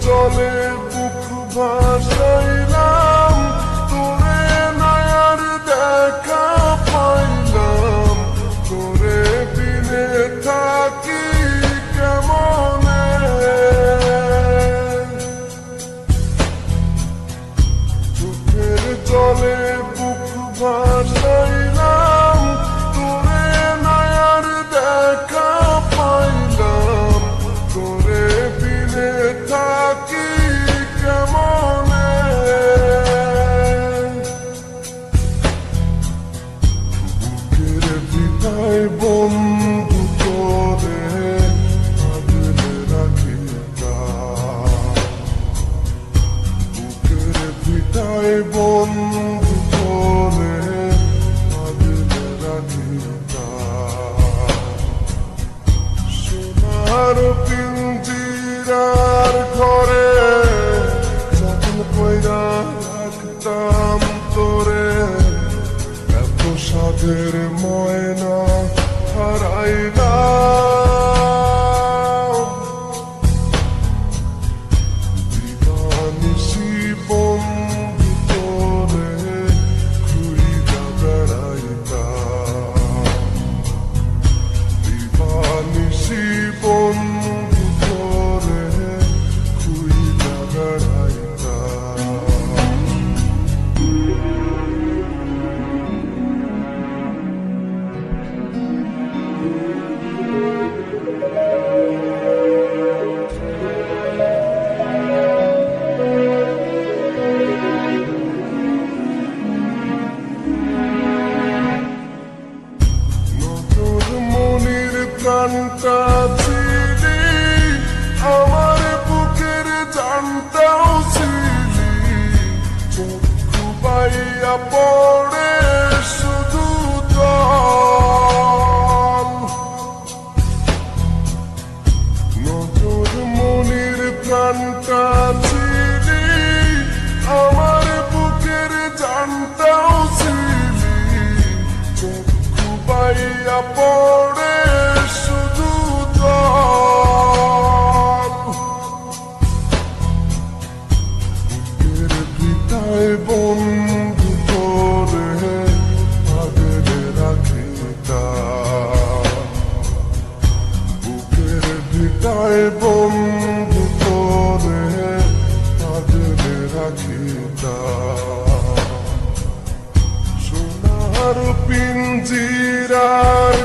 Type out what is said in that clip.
জলে বুক ভাসাইলাম, তোরে নয়ার দেখা পাইলাম, তোরে বিনে থাকি কেমনে। চোখের জলে বুক ভাসাইলাম, তোরে নয়ার দেখা পাইলাম, তোরে বিনে থাকি কেমনে। বুকের ভিটায় বন্ধু তোরে আগলে রাখি, বুকের ভিটায় বন্ধু তোরে আগলে রাখি। সোনার পিঞ্জিরার ঘরে যত্ন কইরা রাখতাম তোরে, এত সাধের ময়না হারাইলাম। দিবানিশি বন্ধু তোরে খুইরা বেড়াইতাম, দিবানিশি বন্ধু তোরে খুইরা বেড়াইতাম। নতুন মনির প্রাণটা ছিলি, আমার বুকের জানটাও ছিলি, চক্ষু বাইয়া পড়ে শুধু জল। নতুন মনির প্রাণটা ছিলি, আমার বুকের জানটাও ছিলি, চক্ষু বাইয়া পড়ে শুধু জল। বুকের ভিটায় বন্ধু তোরে আগলে রাখিতাম, বুকের ভিটায় বন্ধু তোরে আগলে রাখিতাম। সোনার পিঞ্জিরার